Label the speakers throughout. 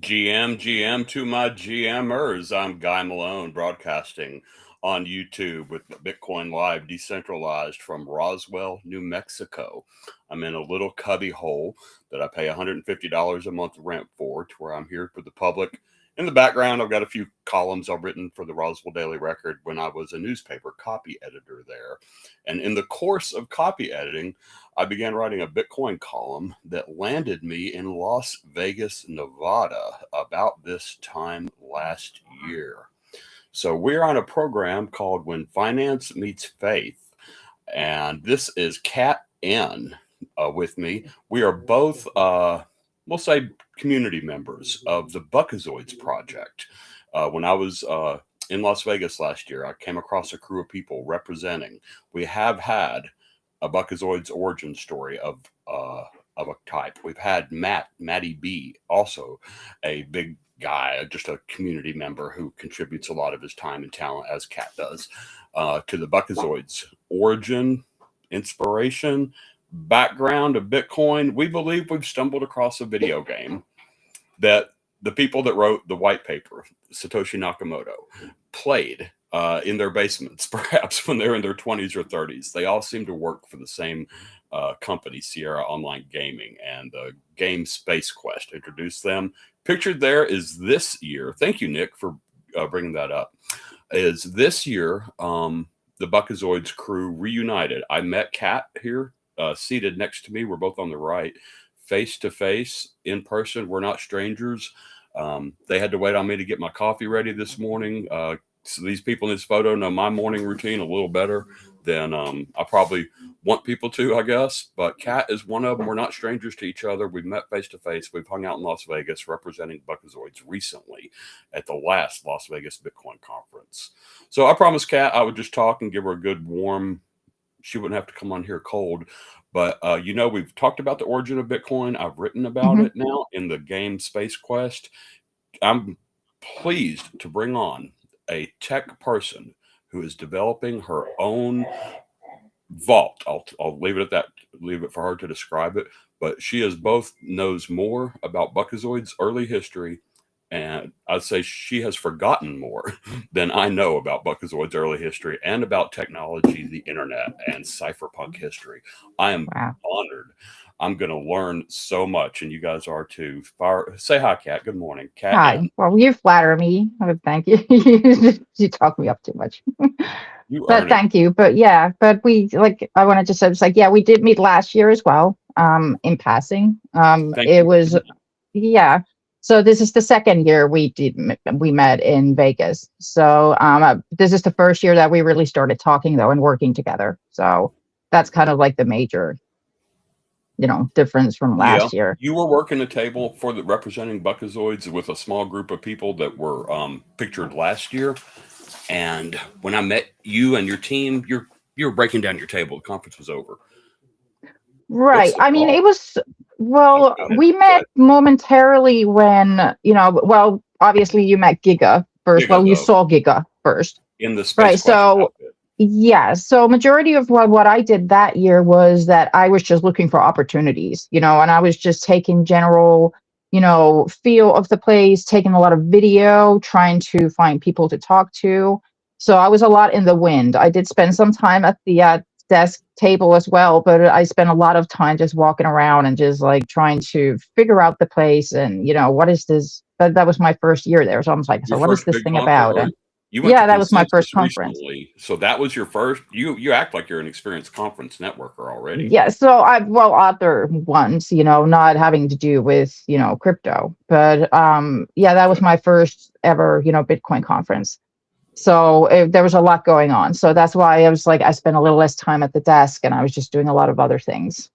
Speaker 1: GM to my GMers. I'm Guy Malone, broadcasting on YouTube with Bitcoin Live Decentralized from Roswell, New Mexico. I'm in a little cubby hole that I pay $150 a month rent for, to where I'm here for the public. In the background, I've got a few columns I've written for the Roswell Daily Record when I was a newspaper copy editor there. And in the course of copy editing, I began writing a Bitcoin column that landed me in Las Vegas, Nevada about this time last year. So we're on a program called When Finance Meets Faith. And this is Kat N with me. We are both, we'll say, community members of the Buckazoids Project. When I was in Las Vegas last year, I came across a crew of people representing. We have had a Buckazoids origin story of a type. We've had Matty B, also a big guy, just a community member who contributes a lot of his time and talent, as Kat does, to the Buckazoids origin, inspiration, background of Bitcoin. We believe we've stumbled across a video game that the people that wrote the white paper, Satoshi Nakamoto, played in their basements, perhaps when they're in their 20s or 30s. They all seem to work for the same company, Sierra Online Gaming, and the game Space Quest introduced them. Pictured there is this year. Thank you, Nick, for bringing that up. Is this year the Buckazoids crew reunited. I met Kat here, seated next to me. We're both on the right, face to face, in person. We're not strangers. They had to wait on me to get my coffee ready this morning. So these people in this photo know my morning routine a little better than I probably want people to, I guess. But Kat is one of them. We're not strangers to each other. We've met face to face. We've hung out in Las Vegas representing Buckazoids recently at the last Las Vegas Bitcoin conference. So I promised Kat I would just talk and give her a good warm, she wouldn't have to come on here cold. But, we've talked about the origin of Bitcoin. I've written about it now in the game Space Quest. I'm pleased to bring on a tech person who is developing her own vault. I'll leave it at that, leave it for her to describe it. But she knows more about Buckazoids' early history, and I'd say she has forgotten more than I know about Buckazoids' early history and about technology, the internet, and cypherpunk history. I am honored. I'm going to learn so much, and you guys are too. Say hi, Kat. Good morning, Kat.
Speaker 2: Hi. Well, you flatter me. Thank you. You talk me up too much. But thank you. But yeah, but I wanted to say, it's like, yeah, we did meet last year as well, in passing. It was, yeah. So this is the second year we met in Vegas. So this is the first year that we really started talking, though, and working together. So that's kind of like the major, difference from last year.
Speaker 1: You were working a table for representing Buckazoids with a small group of people that were pictured last year. And when I met you and your team, you were breaking down your table. The conference was over.
Speaker 2: Right. I mean, it was, we met momentarily when, obviously you met Giga first. You saw Giga first.
Speaker 1: In the space.
Speaker 2: Right. So, yeah. So majority of what I did that year was that I was just looking for opportunities, and I was just taking general, feel of the place, taking a lot of video, trying to find people to talk to. So I was a lot in the wind. I did spend some time at the desk table as well, but I spent a lot of time just walking around and just like trying to figure out the place and, what is this? That was my first year there. So I was like, so what is this thing about? That was my first conference.
Speaker 1: Recently. So that was your first. You act like you're an experienced conference networker already.
Speaker 2: Yeah. So other ones, not having to do with crypto, but that was my first ever Bitcoin conference. So there was a lot going on. So that's why I was like, I spent a little less time at the desk, and I was just doing a lot of other things.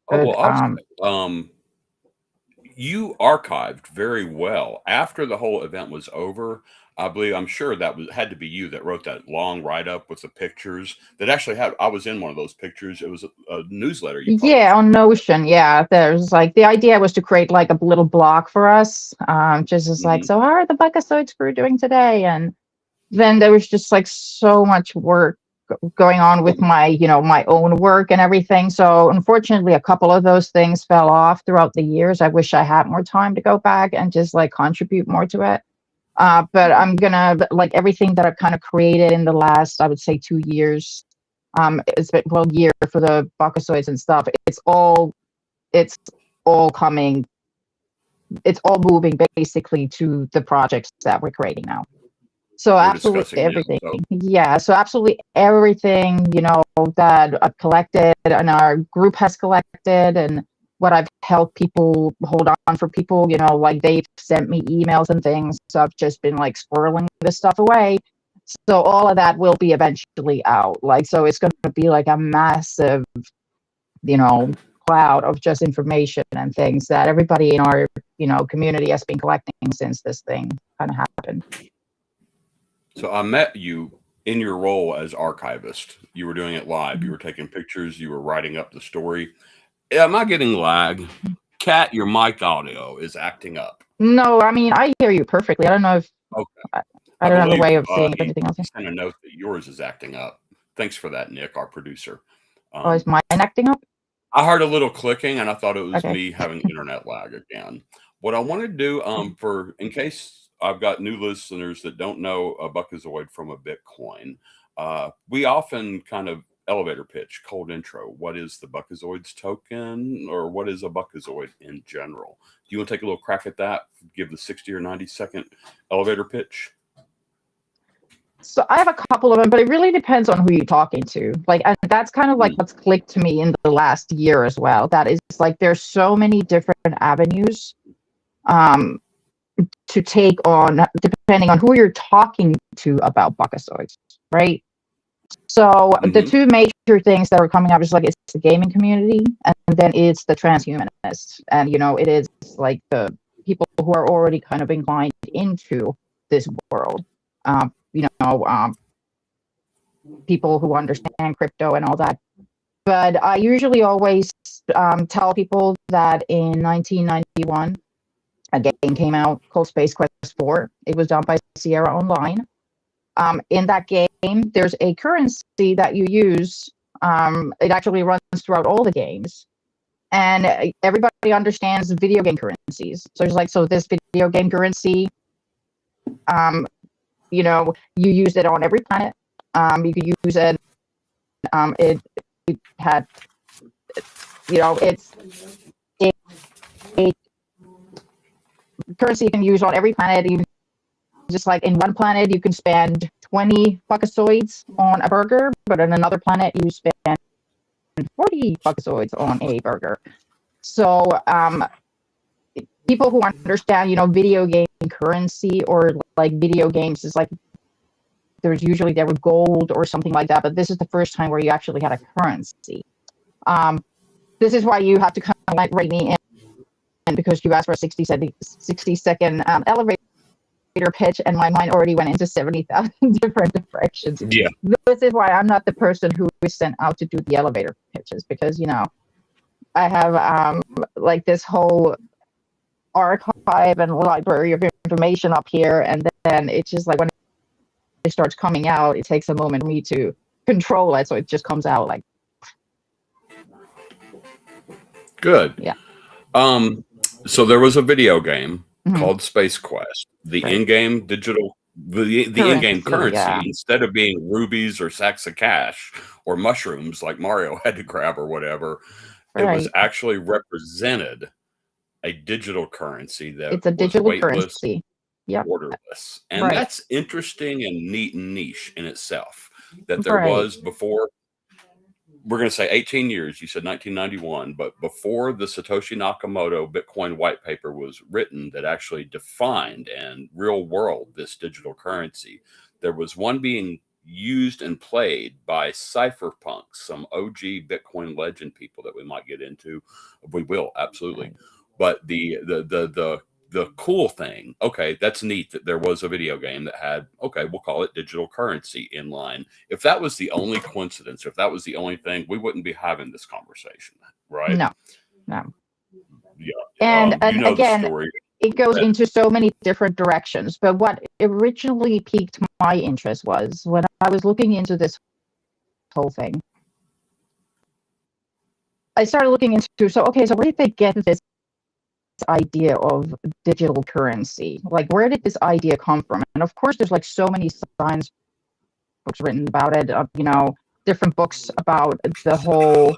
Speaker 1: You archived very well after the whole event was over. I'm sure that had to be you that wrote that long write-up with the pictures that actually I was in one of those pictures. It was a newsletter.
Speaker 2: Yeah, on Notion. Yeah, there's like, the idea was to create like a little blog for us. Just as like, so how are the Buckazoids crew doing today? And then there was just like so much work going on with my, my own work and everything. So unfortunately, a couple of those things fell off throughout the years. I wish I had more time to go back and just like contribute more to it. But I'm gonna, like, everything that I've kind of created in the last, I would say, 2 years. It's been, well, year for the Buckazoids and stuff. It's all coming. It's all moving basically to the projects that we're creating now. So
Speaker 1: We're
Speaker 2: absolutely
Speaker 1: discussing
Speaker 2: everything.
Speaker 1: now. So
Speaker 2: Yeah. So absolutely everything, that I've collected and our group has collected, and what I've helped people hold on for people, like they've sent me emails and things. So I've just been like squirreling this stuff away. So all of that will be eventually out. Like, so it's going to be like a massive, cloud of just information and things that everybody in our, community has been collecting since this thing kind of happened.
Speaker 1: So I met you in your role as archivist. You were doing it live. You were taking pictures. You were writing up the story. Am I getting lag? Kat, your mic audio is acting up.
Speaker 2: No, I mean, I hear you perfectly. I don't know if
Speaker 1: Okay.
Speaker 2: I don't have a way of seeing if anything else.
Speaker 1: Sent a note that yours is acting up. Thanks for that, Nick, our producer.
Speaker 2: Is mine acting up?
Speaker 1: I heard a little clicking, and I thought it was
Speaker 2: Okay.
Speaker 1: me having internet lag again. What I want to do, in case I've got new listeners that don't know a Buckazoid from a Bitcoin, we often kind of elevator pitch, cold intro. What is the Buckazoids token, or what is a Buckazoid in general? Do you want to take a little crack at that? Give the 60 or 90-second elevator pitch?
Speaker 2: So I have a couple of them, but it really depends on who you're talking to. Like, and that's kind of like what's clicked to me in the last year as well. That is like, there's so many different avenues to take on, depending on who you're talking to about Buckazoids, right? So the two major things that are coming up is like, it's the gaming community, and then it's the transhumanists. And, it is like the people who are already kind of inclined into this world. People who understand crypto and all that. But I usually always tell people that in 1991, a game came out called Space Quest 4. It was done by Sierra Online. In that game, there's a currency that you use. It actually runs throughout all the games. And everybody understands video game currencies. So it's like, so this video game currency, you use it on every planet. You could use it. It had, it's a currency you can use on every planet. Even just like in one planet, you can spend 20 Buckazoids on a burger, but on another planet, you spend 40 Buckazoids on a burger. So people who understand, video game currency or like video games is like, there's usually there were gold or something like that, but this is the first time where you actually had a currency. This is why you have to kind of like rate me in, because you asked for a 60-second elevator pitch, and my mind already went into 70,000 different directions.
Speaker 1: Yeah.
Speaker 2: This is why I'm not the person who is sent out to do the elevator pitches, because, I have like this whole archive and library of information up here, and then it's just like when it starts coming out, it takes a moment for me to control it, so it just comes out like.
Speaker 1: Good.
Speaker 2: Yeah.
Speaker 1: So there was a video game called Space Quest. The in-game digital, the in-game currency, instead of being rubies or sacks of cash or mushrooms like Mario had to grab or whatever, it was actually represented a digital currency that
Speaker 2: it's a digital
Speaker 1: was weightless,
Speaker 2: currency. Yep.
Speaker 1: Borderless. And that's interesting and neat and niche in itself. That there was before, we're going to say 18 years, you said 1991, but before the Satoshi Nakamoto Bitcoin white paper was written that actually defined and real world this digital currency, there was one being used and played by Cypherpunk, some OG Bitcoin legend people that we might get into. We will, absolutely. But the cool thing, okay, that's neat that there was a video game that had, okay, we'll call it digital currency in line. If that was the only coincidence, if that was the only thing, we wouldn't be having this conversation, right?
Speaker 2: No.
Speaker 1: Yeah.
Speaker 2: And again, it goes into so many different directions. But what originally piqued my interest was when I was looking into this whole thing, I started looking into, so where did they get this idea of digital currency? Like, where did this idea come from? And of course, there's like so many science books written about it, different books about the whole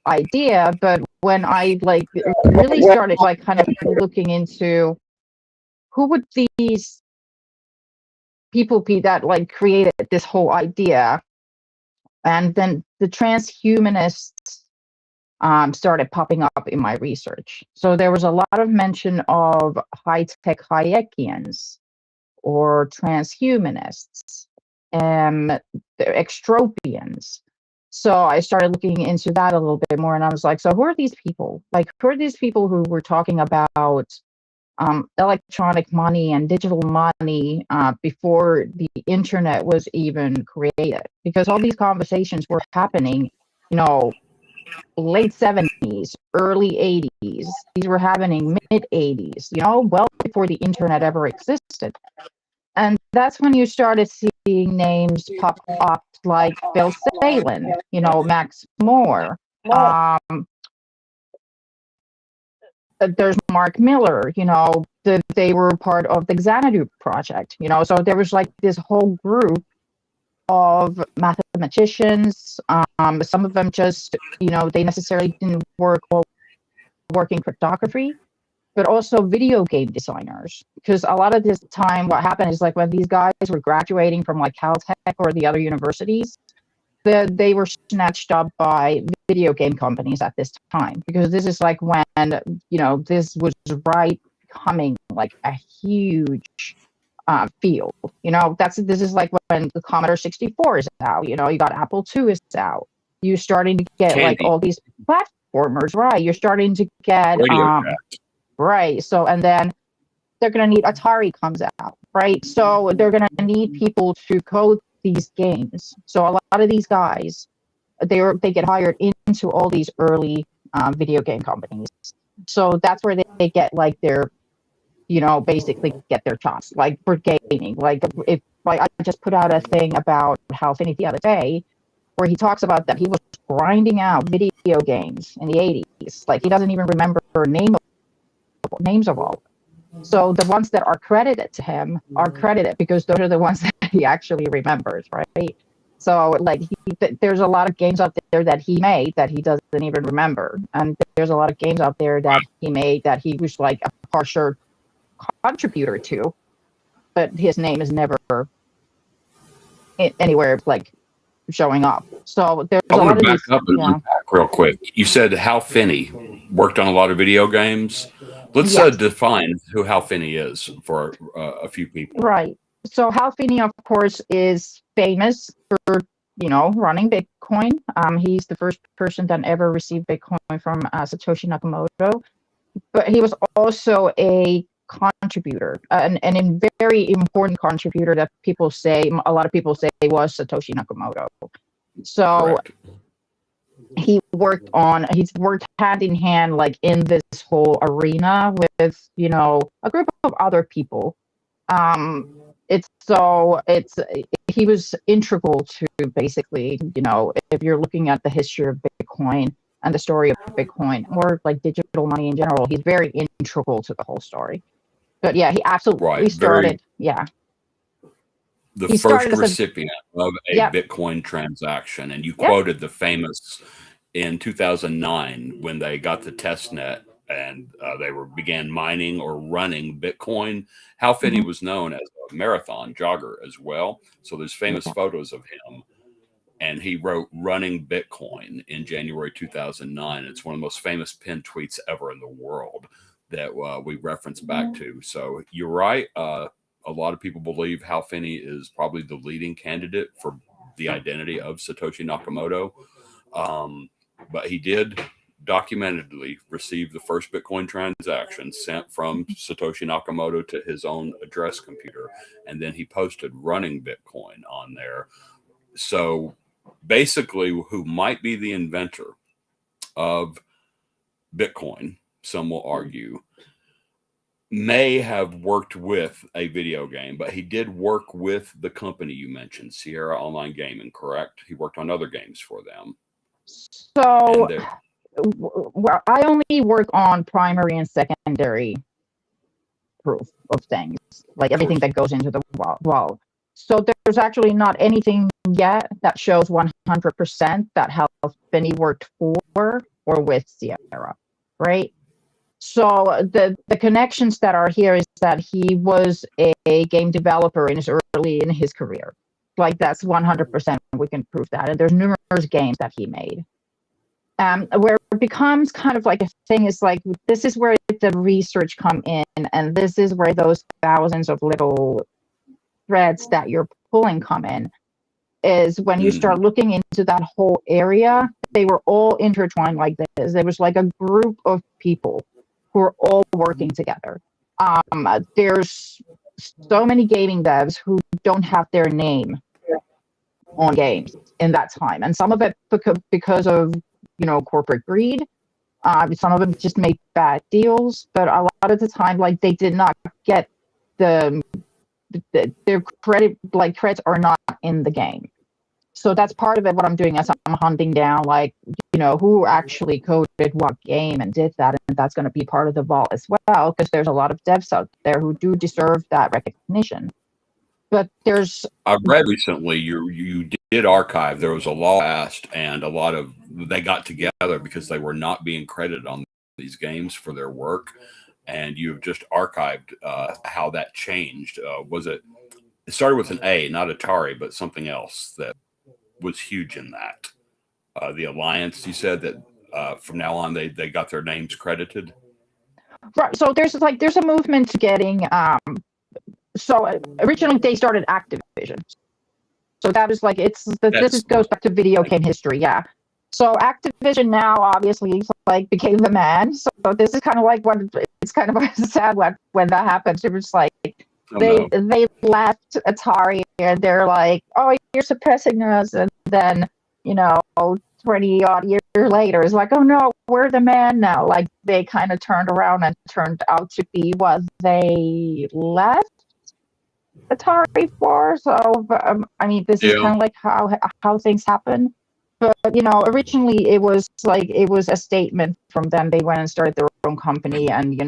Speaker 2: idea. But when I like really started like kind of looking into who would these people be that like created this whole idea, and then the transhumanists started popping up in my research. So there was a lot of mention of high-tech Hayekians or transhumanists, the extropians. So I started looking into that a little bit more, and I was like, so who are these people? Like, who are these people who were talking about electronic money and digital money before the internet was even created? Because all these conversations were happening, late 70s, early 80s. These were happening mid 80s, well before the internet ever existed. And that's when you started seeing names pop up like Bill Salen, Max Moore. There's Mark Miller, they were part of the Xanadu project, so there was like this whole group of mathematicians. Some of them just, they necessarily didn't work in cryptography, but also video game designers. Because a lot of this time, what happened is like when these guys were graduating from like Caltech or the other universities, they were snatched up by video game companies at this time, because this is like when, this was right coming like a huge field. This is like when the Commodore 64 is out, you got Apple II is out. You're starting to get like all these platformers, right? You're starting to get right. So, and then they're going to need Atari comes out, right? So they're going to need people to code these games. So a lot of these guys, they get hired into all these early video game companies. So that's where they get like their, basically get their chops, like for gaming. Like if like I just put out a thing about Hal Finney the other day, where he talks about that he was grinding out video games in the 80s. Like he doesn't even remember names of all. So the ones that are credited to him are credited because those are the ones that he actually remembers, right? So like there's a lot of games out there that he made that he doesn't even remember, and there's a lot of games out there that he made that he was like a partial contributor to, but his name is never anywhere like showing up. So there's
Speaker 1: I want to back up and unpack real quick. You said Hal Finney worked on a lot of video games. Let's define who Hal Finney is for a few people.
Speaker 2: Right. So Hal Finney, of course, is famous for, running Bitcoin. He's the first person that ever received Bitcoin from Satoshi Nakamoto. But he was also a contributor, and a very important contributor that a lot of people say was Satoshi Nakamoto. So he's worked hand in hand, like in this whole arena with, a group of other people. He was integral to basically, if you're looking at the history of Bitcoin and the story of Bitcoin or like digital money in general, he's very integral to the whole story. But yeah, he absolutely started.
Speaker 1: The first recipient of a Bitcoin transaction. And you quoted the famous in 2009 when they got the test net and they began mining or running Bitcoin. Hal Finney was known as a marathon jogger as well. So there's famous photos of him. And he wrote "Running Bitcoin" in January 2009. It's one of the most famous pinned tweets ever in the world that we reference back to. So you're right. A lot of people believe Hal Finney is probably the leading candidate for the identity of Satoshi Nakamoto. But he did documentedly receive the first Bitcoin transaction sent from Satoshi Nakamoto to his own address computer. And then he posted "Running Bitcoin" on there. So basically, who might be the inventor of Bitcoin, some will argue, may have worked with a video game, but he did work with the company you mentioned, Sierra Online Gaming, correct? He worked on other games for them.
Speaker 2: So,
Speaker 1: And
Speaker 2: well, I only work on primary and secondary proof of things, like everything that goes into the wall. So there's actually not anything yet that shows 100% that how Finney worked for or with Sierra, right? So the connections that are here is that he was a game developer in his career. Like that's 100% we can prove that. And there's numerous games that he made. Where it becomes kind of like a thing is like this is where the research come in, and this is where those thousands of little threads that you're pulling come in. Is when you start looking into that whole area, they were all intertwined like this. There was like a group of people who are all working together. There's so many gaming devs who don't have their name on games in that time, and some of it because of corporate greed. Some of them just made bad deals, but a lot of the time, like they did not get their credit, like credits are not in the game. So that's part of it. What I'm doing is I'm hunting down, like, who actually coded what game and did that. And that's going to be part of the vault as well, because there's a lot of devs out there who do deserve that recognition. But
Speaker 1: I've read recently you did archive. There was a law passed, and a lot of they got together because they were not being credited on these games for their work. And you've just archived how that changed. It started with an A, not Atari, but something else that was huge in that. The Alliance, you said that from now on they got their names credited.
Speaker 2: Right. So there's a movement to getting. So originally they started Activision. So that is like goes back to video game history. Yeah. So Activision now obviously like became the man. So this is kind of like it's kind of sad when that happens. It was like they left Atari and they're like, oh, you're suppressing us, and then 20 odd years later it's like, oh no, we're the man now. Like they kind of turned around and turned out to be what they left Atari for. So I mean, this is kind of like how things happen. But originally it was a statement from them. They went and started their own company, and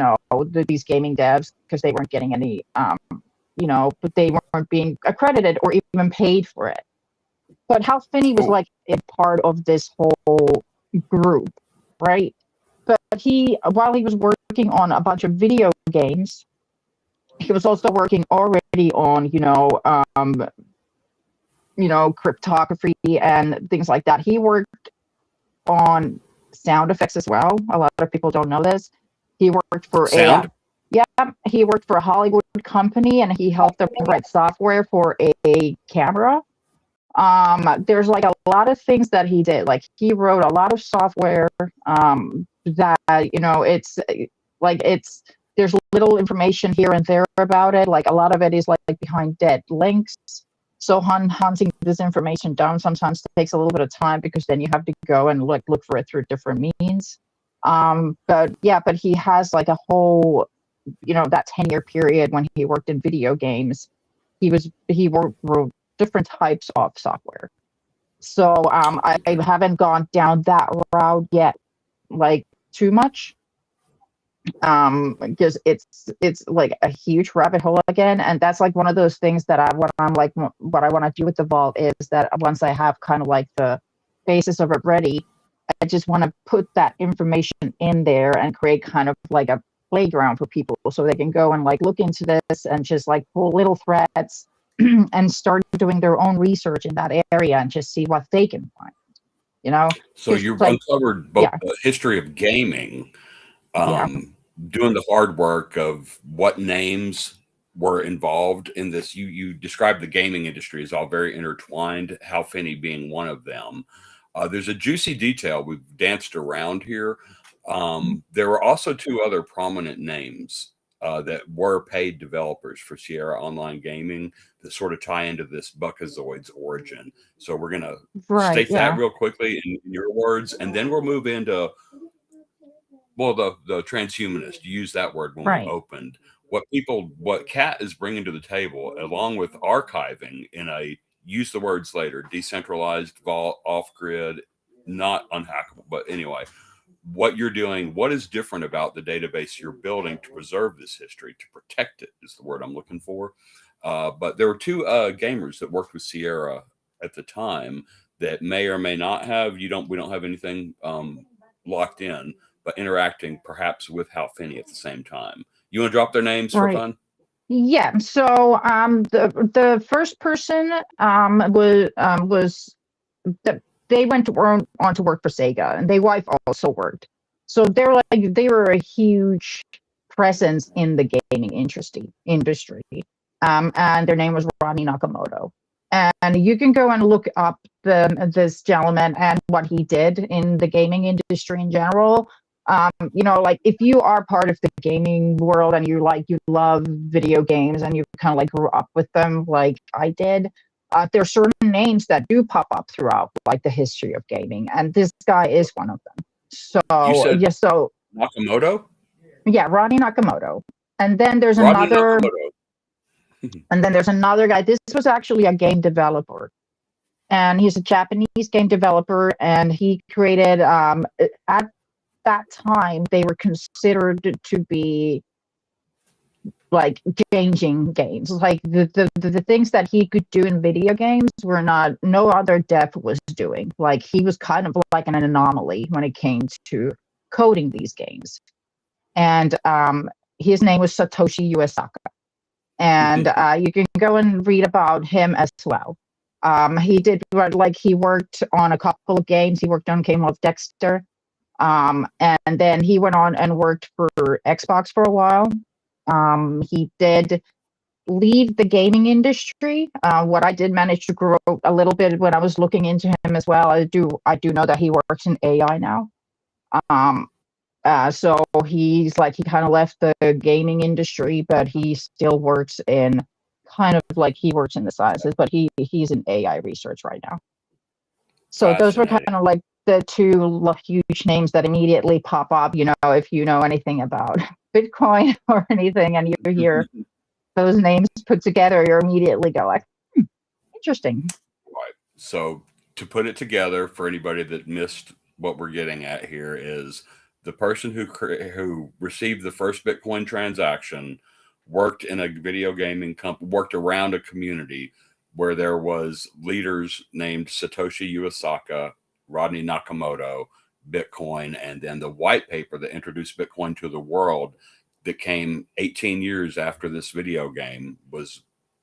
Speaker 2: these gaming devs, because they weren't getting any but they weren't being accredited or even paid for it. But Hal Finney was like a part of this whole group, right? But while he was working on a bunch of video games, he was also working already on cryptography and things like that. He worked on sound effects as well. A lot of people don't know this. He worked for he worked for a Hollywood company, and he helped them write software for a camera. There's like a lot of things that he did. Like he wrote a lot of software that there's little information here and there about it. Like a lot of it is like behind dead links. So hunting this information down sometimes takes a little bit of time, because then you have to go and look for it through different means. But he has like a whole, that 10-year period when he worked in video games, he wrote different types of software. So I haven't gone down that route yet, like too much. Because it's like a huge rabbit hole again, and that's like one of those things that what I want to do with the vault is that once I have kind of like the basis of it ready, I just want to put that information in there and create kind of like a playground for people, so they can go and like look into this and just like pull little threads and start doing their own research in that area and just see what they can find.
Speaker 1: So you've uncovered both the history of gaming, doing the hard work of what names were involved in this. You described the gaming industry as all very intertwined, Hal Finney being one of them. There's a juicy detail we've danced around here. There were also two other prominent names that were paid developers for Sierra Online Gaming that sort of tie into this Buckazoid's origin. So we're going to state that real quickly in your words, and then we'll move into, well, the transhumanist. You used that word when we opened. what Cat is bringing to the table, along with archiving in a, use the words later, decentralized, vault, off grid, not unhackable, but anyway, what you're doing, what is different about the database you're building to preserve this history, to protect it is the word I'm looking for. But there were two gamers that worked with Sierra at the time that may or may not have, we don't have anything locked in, but interacting perhaps with Hal Finney at the same time. You want to drop their names for
Speaker 2: Right.
Speaker 1: fun?
Speaker 2: Yeah. So the first person was they went on to work for Sega, and their wife also worked. So they were a huge presence in the gaming industry. And their name was Rodney Nakamoto. And you can go and look up this gentleman and what he did in the gaming industry in general. Like if you are part of the gaming world and you love video games and you kind of like grew up with them, like I did, there are certain names that do pop up throughout like the history of gaming, and this guy is one of them.
Speaker 1: You
Speaker 2: So
Speaker 1: said
Speaker 2: yeah, so
Speaker 1: Nakamoto?
Speaker 2: yeah, Rodney Nakamoto. And then there's
Speaker 1: Rodney
Speaker 2: another
Speaker 1: Nakamoto.
Speaker 2: and then there's another guy. This was actually a game developer, and he's a Japanese game developer, and he created at that time they were considered to be like changing games. Like the things that he could do in video games were not no other dev was doing. Like he was kind of like an anomaly when it came to coding these games. And his name was Satoshi Nakamoto. And you can go and read about him as well. He worked on a couple of games. He worked on a game called Dexter. And then he went on and worked for Xbox for a while. He did leave the gaming industry. What I did manage to grow a little bit when I was looking into him as well. I do know that he works in AI now. So he kind of left the gaming industry, but he still works in he works in the sciences, but he's in AI research right now. So those were kind of like the two huge names that immediately pop up. If you know anything about Bitcoin or anything, and you hear those names put together, you immediately go like, interesting.
Speaker 1: Right. So to put it together for anybody that missed what we're getting at here is the person who received the first Bitcoin transaction worked in a video gaming company, worked around a community where there was leaders named Satoshi Nakamoto, Rodney Nakamoto, Bitcoin, and then the white paper that introduced Bitcoin to the world that came 18 years after this video game was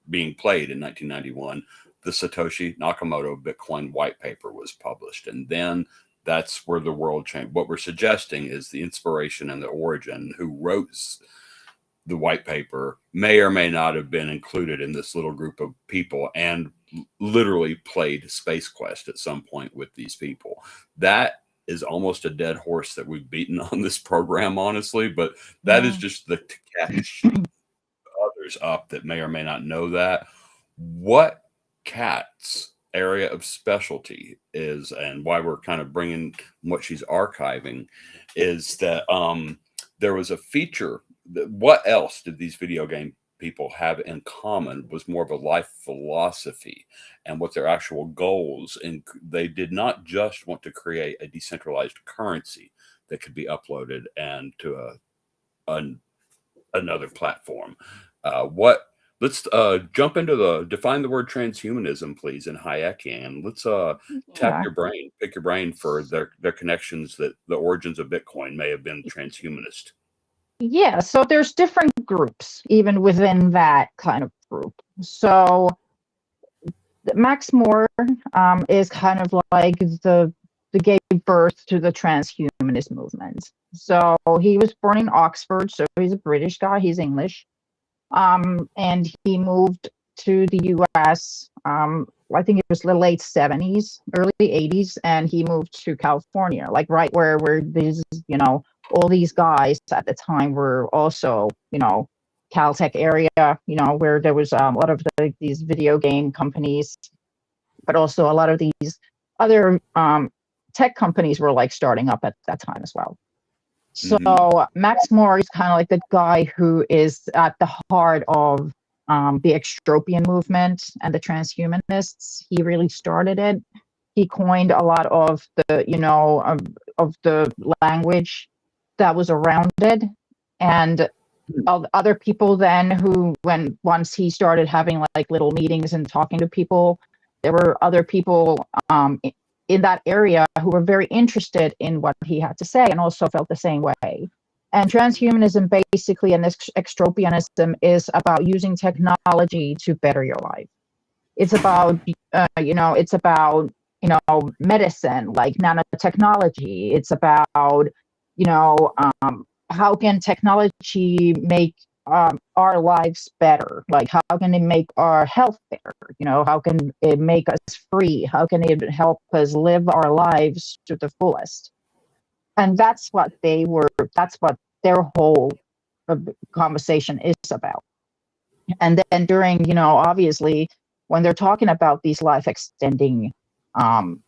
Speaker 1: being played in 1991. The Satoshi Nakamoto Bitcoin white paper was published. And then that's where the world changed. What we're suggesting is the inspiration and the origin. Who wrote the white paper may or may not have been included in this little group of people and literally played Space Quest at some point with these people. That is almost a dead horse that we've beaten on this program, honestly, but that is just to catch others up that may or may not know that. What Kat's area of specialty is, and why we're kind of bringing what she's archiving, is that there was a feature. What else did these video game people have in common was more of a life philosophy and what their actual goals. And they did not just want to create a decentralized currency that could be uploaded and to another platform. Let's jump into define the word transhumanism, please, in Hayekian. Let's pick your brain for their connections, that the origins of Bitcoin may have been transhumanist.
Speaker 2: Yeah, so there's different groups even within that kind of group. So Max Moore is kind of like the gave birth to the transhumanist movement. So he was born in Oxford, so he's a British guy, he's English. And he moved to the US, I think it was the late 70s, early 80s, and he moved to California, like right where these, all these guys at the time were also, Caltech area, where there was a lot of these video game companies, but also a lot of these other tech companies were like starting up at that time as well. So
Speaker 1: Hmm.
Speaker 2: Max Moore is kind of like the guy who is at the heart of the extropian movement and the transhumanists. He really started it. He coined a lot of the, of the language that was around it, and other people then who, when once he started having like little meetings and talking to people, there were other people in that area who were very interested in what he had to say and also felt the same way. And transhumanism basically, and this extropianism, is about using technology to better your life. It's about it's about medicine, like nanotechnology. It's about you know how can technology make our lives better? Like, how can it make our health better? How can it make us free? How can it help us live our lives to the fullest? And that's what their whole conversation is about. And then during, obviously, when they're talking about these life extending, um,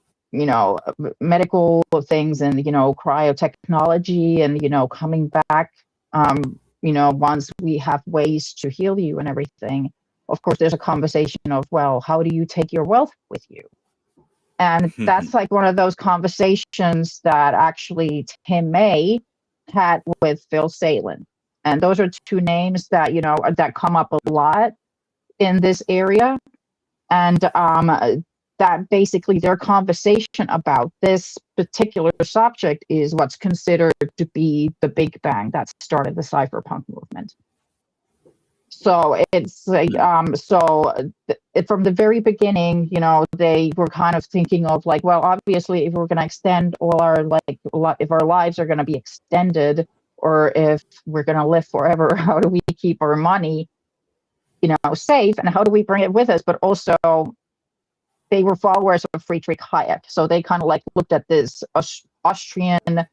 Speaker 2: medical things and, cryotechnology and, coming back, once we have ways to heal you and everything, of course, there's a conversation of, well, how do you take your wealth with you? And that's like one of those conversations that actually Tim May had with Phil Salen. And those are two names that, that come up a lot in this area. And that basically their conversation about this particular subject is what's considered to be the Big Bang that started the cypherpunk movement. So it's like from the very beginning, they were kind of thinking of like, well, obviously, if we're going to extend all our if our lives are going to be extended, or if we're going to live forever, how do we keep our money, safe, and how do we bring it with us? But also, they were followers of Friedrich Hayek, so they kind of like looked at this Austrian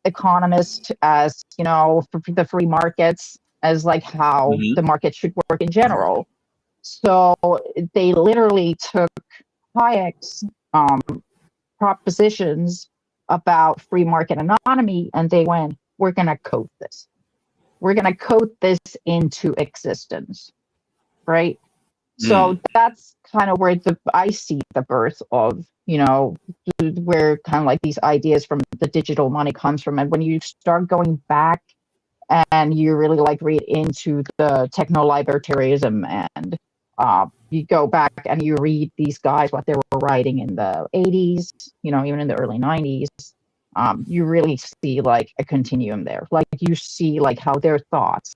Speaker 2: economist as the free markets, as like how
Speaker 1: Hmm.
Speaker 2: the market should work in general. So they literally took Hayek's propositions about free market economy, and they went, we're going to code this. We're going to code this into existence, right? So that's kind of where I see the birth of, where kind of like these ideas from the digital money comes from. And when you start going back and you really like read into the techno-libertarianism, and you go back and you read these guys, what they were writing in the 80s, even in the early 90s, you really see like a continuum there. Like, you see like how their thoughts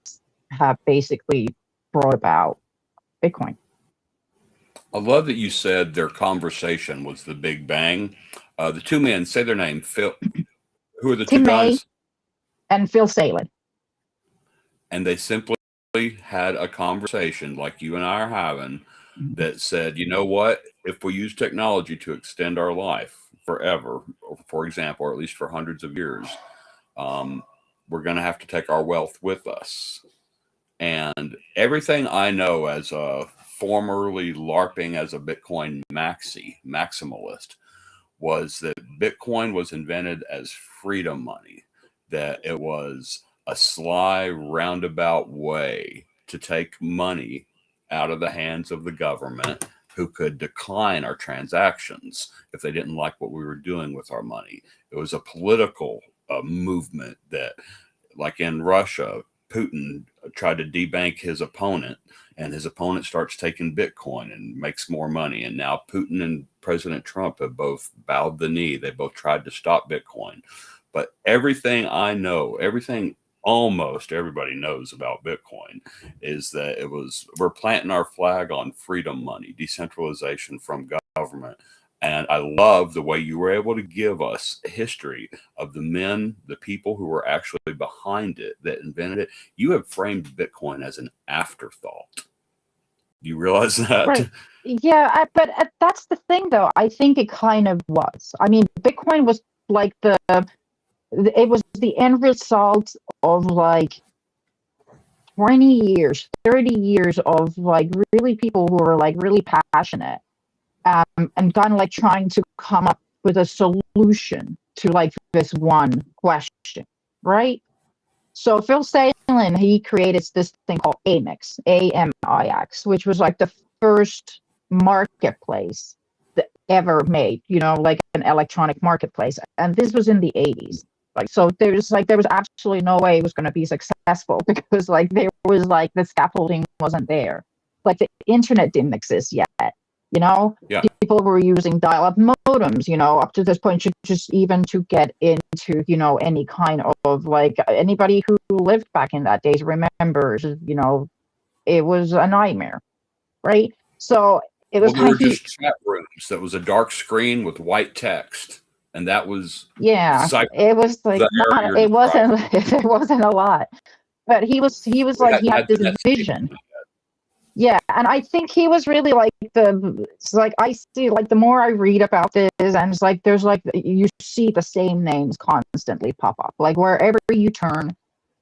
Speaker 2: have basically brought about Bitcoin.
Speaker 1: I love that you said their conversation was the Big Bang. The two men, say their name. Phil. Who are the two
Speaker 2: Tim May
Speaker 1: guys?
Speaker 2: and Phil Salen.
Speaker 1: And they simply had a conversation like you and I are having that said, you know what? If we use technology to extend our life forever, for example, or at least for hundreds of years, um, we're going to have to take our wealth with us. And everything I know as a formerly LARPing as a Bitcoin maximalist was that Bitcoin was invented as freedom money, that it was a sly, roundabout way to take money out of the hands of the government, who could decline our transactions if they didn't like what we were doing with our money. It was a political movement that, like in Russia, Putin tried to debank his opponent, and his opponent starts taking Bitcoin and makes more money. And now Putin and President Trump have both bowed the knee. They both tried to stop Bitcoin. But everything I know, everything almost everybody knows about Bitcoin, is that we're planting our flag on freedom money, decentralization from government. And I love the way you were able to give us a history of the men, the people who were actually behind it, that invented it. You have framed Bitcoin as an afterthought. Do you realize that?
Speaker 2: Right. Yeah, but that's the thing, though. I think it kind of was. I mean, Bitcoin was like it was the end result of like 20 years, 30 years of like really people who were like really passionate, and kind of like trying to come up with a solution to like this one question, right? So Phil Salen, he created this thing called AMIX, AMIX, which was like the first marketplace that ever made, like an electronic marketplace. And this was in the 80s. Like, so there was absolutely no way it was going to be successful because like there was like the scaffolding wasn't there. Like the internet didn't exist yet.
Speaker 1: Yeah.
Speaker 2: People were using dial-up modems, up to this point, just even to get into, any kind of like anybody who lived back in that days remembers, it was a nightmare, right? So it was
Speaker 1: there were just chat rooms that was a dark screen with white text, and that was
Speaker 2: it was like it wasn't a lot, but he like he had this vision. Yeah, and I think he was really like it's like I see like the more I read about this, and it's like there's like you see the same names constantly pop up, like wherever you turn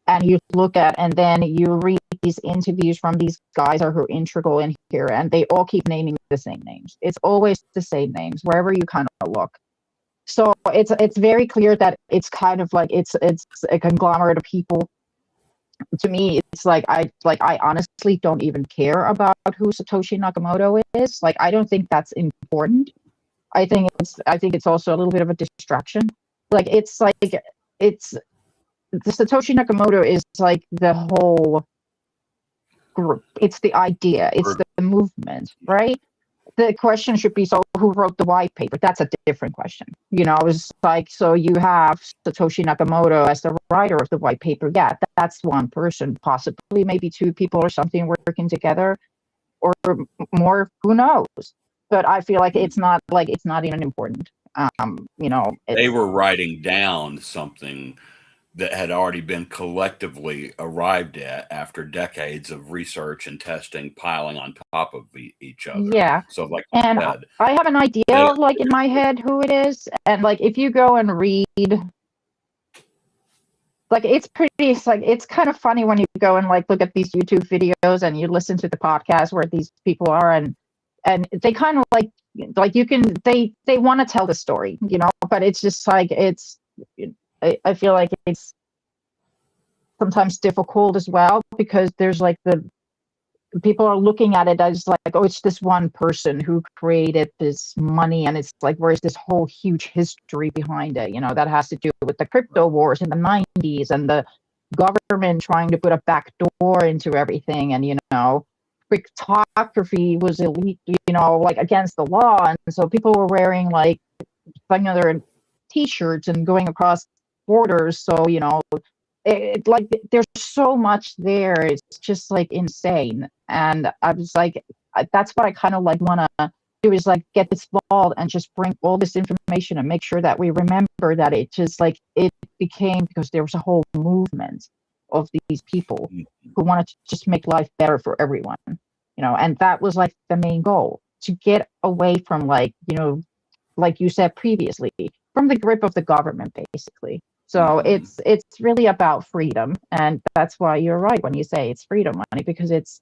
Speaker 2: and you look at, and then you read these interviews from these guys who are integral in here, and they all keep naming the same names. It's always the same names wherever you kind of look. So it's very clear that it's kind of like it's a conglomerate of people. To me, it's like I honestly don't even care about who Satoshi Nakamoto is. Like, I don't think that's important. I think it's also a little bit of a distraction. Like, it's the Satoshi Nakamoto is like the whole group. It's the idea. It's the movement, right? The question should be, so who wrote the white paper? That's a different question. It's like, so you have Satoshi Nakamoto as the writer of the white paper. Yeah, that's one person, possibly maybe two people or something working together, or more, who knows? But I feel like it's not even important.
Speaker 1: They were writing down something that had already been collectively arrived at after decades of research and testing piling on top of each other.
Speaker 2: Yeah.
Speaker 1: So like
Speaker 2: and
Speaker 1: said,
Speaker 2: I have an idea like in my head who it is. And like if you go and read, like it's kind of funny when you go and like look at these YouTube videos and you listen to the podcast where these people are, and they kind of like you can they want to tell the story, but it's just like I feel like it's sometimes difficult as well, because there's like the people are looking at it as like, oh, it's this one person who created this money, and it's like, where's this whole huge history behind it, that has to do with the crypto wars in the 90s and the government trying to put a back door into everything, and cryptography was elite, like against the law, and so people were wearing like other t-shirts and going across borders. So like there's so much there. It's just like insane. And I was like, that's what I kind of like want to do, is like get this vault and just bring all this information and make sure that we remember that it just like it became, because there was a whole movement of these people who wanted to just make life better for everyone, and that was like the main goal, to get away from like like you said previously, from the grip of the government, basically. So it's really about freedom, and that's why you're right when you say it's freedom money, because it's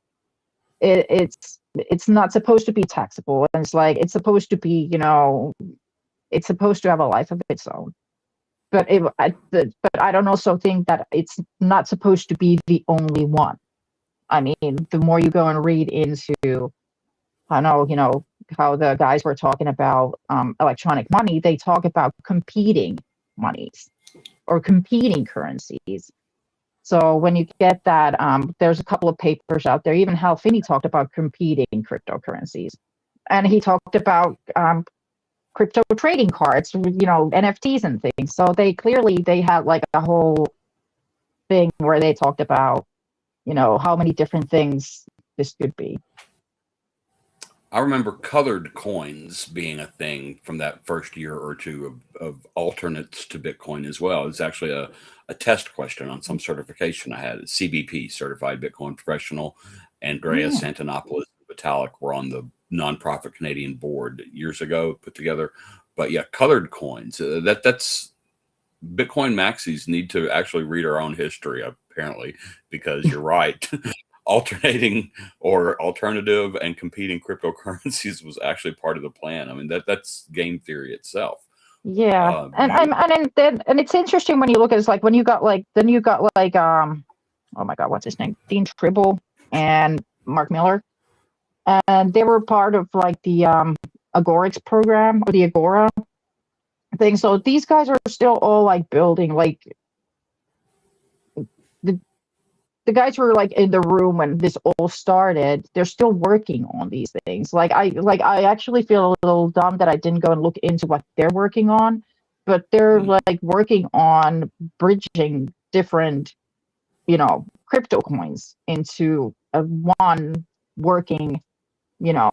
Speaker 2: not supposed to be taxable, and it's like it's supposed to be, it's supposed to have a life of its own. But I don't also think that it's not supposed to be the only one. I mean, the more you go and read into, I know, how the guys were talking about electronic money, they talk about competing monies or competing currencies. So when you get that, there's a couple of papers out there. Even Hal Finney talked about competing cryptocurrencies, and he talked about crypto trading cards, NFTs and things. So they had like a whole thing where they talked about, how many different things this could be.
Speaker 1: I remember colored coins being a thing from that first year or two of alternates to Bitcoin as well. It was actually a test question on some certification I had. CBP, Certified Bitcoin Professional. Andreas Antonopoulos and Vitalik were on the nonprofit Canadian board years ago, put together. But yeah, colored coins. That's Bitcoin maxis need to actually read our own history, apparently, because you're right. Alternating or alternative and competing cryptocurrencies was actually part of the plan. I mean, that's game theory itself.
Speaker 2: Yeah,
Speaker 1: You,
Speaker 2: and it's interesting when you look at it's like when you got like then you got like oh my God, what's his name? Dean Tribble and Mark Miller, and they were part of like the Agorix program or the Agora thing. So these guys are still all like building like the the guys who were like in the room when this all started. They're still working on these things. I actually feel a little dumb that I didn't go and look into what they're working on, but they're
Speaker 1: mm,
Speaker 2: like working on bridging different crypto coins into a one working you know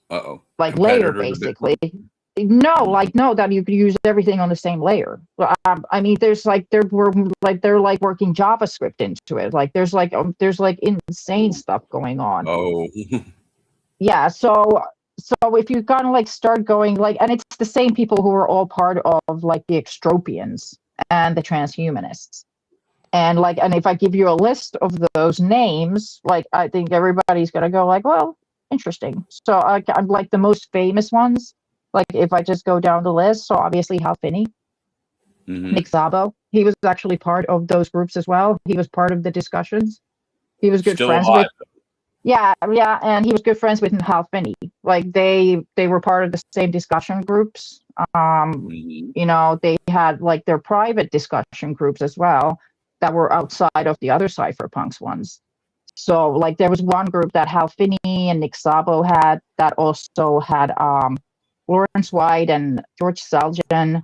Speaker 1: uh-oh,
Speaker 2: like layer
Speaker 1: competitor to
Speaker 2: basically.
Speaker 1: Bitcoin.
Speaker 2: No,
Speaker 1: Hmm.
Speaker 2: like no, that you could use everything on the same layer. I mean, there's like they're like working JavaScript into it. Like there's like insane stuff going on.
Speaker 1: Oh,
Speaker 2: Yeah, so if you kind of like start going like, and it's the same people who are all part of like the extropians and the transhumanists. And like, and if I give you a list of those names, like I think everybody's gonna go like, well, interesting. So I'm like the most famous ones. Like if I just go down the list, so obviously Hal Finney,
Speaker 1: hmm.
Speaker 2: Nick Szabo, he was actually part of those groups as well. He was part of the discussions. He was good
Speaker 1: Still
Speaker 2: friends
Speaker 1: alive.
Speaker 2: with, yeah, and he was good friends with Hal Finney. Like they were part of the same discussion groups. Um,
Speaker 1: Hmm.
Speaker 2: they had like their private discussion groups as well that were outside of the other cypherpunks ones. So like there was one group that Hal Finney and Nick Szabo had that also had Lawrence White and George Selgin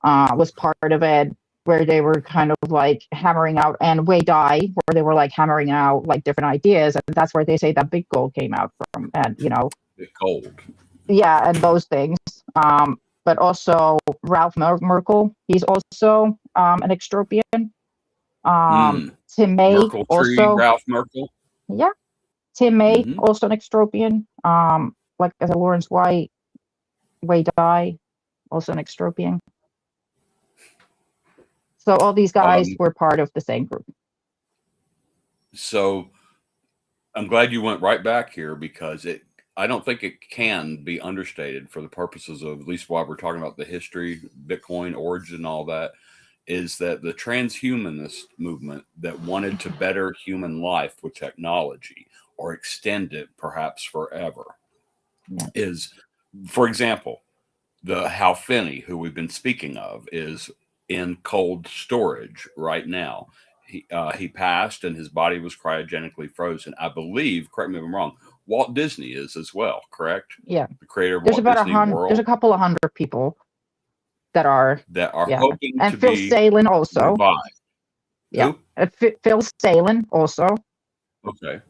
Speaker 2: was part of it, where they were kind of like hammering out, and Wei Dai, where they were like hammering out like different ideas, and that's where they say that Big Gold came out from, and
Speaker 1: Bit cold.
Speaker 2: yeah, and those things. But also Ralph Merkel, he's also an extropian.
Speaker 1: Mm.
Speaker 2: Tim May
Speaker 1: Merkle tree,
Speaker 2: also,
Speaker 1: Ralph Merkle.
Speaker 2: yeah, Tim May
Speaker 1: Hmm.
Speaker 2: also an extropian. Like as a Lawrence White, Wei Dai, also an extropian. So all these guys
Speaker 1: Um,
Speaker 2: were part of the same group.
Speaker 1: so I'm glad you went right back here because I don't think it can be understated for the purposes of at least while we're talking about the history, Bitcoin origin, and all that, is that the transhumanist movement that wanted to better human life with technology or extend it perhaps forever
Speaker 2: Yeah.
Speaker 1: is, for example, the Hal Finney, who we've been speaking of, is in cold storage right now. He passed and his body was cryogenically frozen. I believe, correct me if I'm wrong, Walt Disney is as well, correct?
Speaker 2: Yeah.
Speaker 1: The creator of
Speaker 2: There's
Speaker 1: Walt
Speaker 2: about
Speaker 1: Disney
Speaker 2: there's
Speaker 1: World
Speaker 2: a couple of hundred people that are,
Speaker 1: that are
Speaker 2: yeah.
Speaker 1: hoping
Speaker 2: And
Speaker 1: to
Speaker 2: Phil
Speaker 1: be
Speaker 2: Salen also.
Speaker 1: revived.
Speaker 2: Yeah.
Speaker 1: Who?
Speaker 2: Phil Salen also.
Speaker 1: Okay.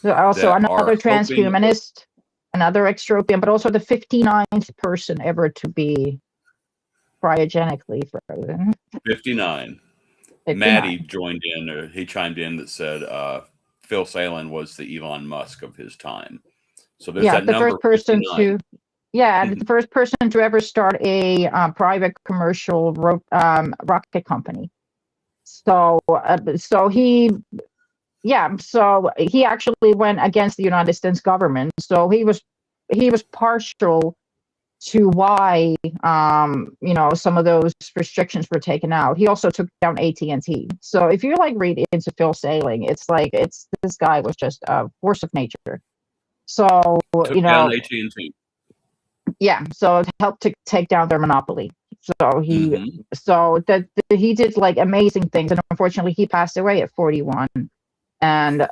Speaker 2: Also
Speaker 1: That
Speaker 2: another
Speaker 1: are hoping
Speaker 2: transhumanist, another extropian, but also the 59th person ever to be cryogenically frozen.
Speaker 1: 59.
Speaker 2: 59.
Speaker 1: Maddie joined in, or he chimed in that said Phil Salen was the Elon Musk of his time. So there's
Speaker 2: Yeah,
Speaker 1: that
Speaker 2: the
Speaker 1: number
Speaker 2: first person
Speaker 1: 59.
Speaker 2: to, yeah, and the first person to ever start a private commercial rocket company. So he, yeah, so he actually went against the United States government. So he was partial to why some of those restrictions were taken out. He also took down AT&T. So if you like read into Phil Sailing, it's like it's this guy was just a force of nature. So
Speaker 1: Took down AT&T.
Speaker 2: yeah, so it helped to take down their monopoly. So he
Speaker 1: Mm-hmm.
Speaker 2: so that he did like amazing things, and unfortunately he passed away at 41. And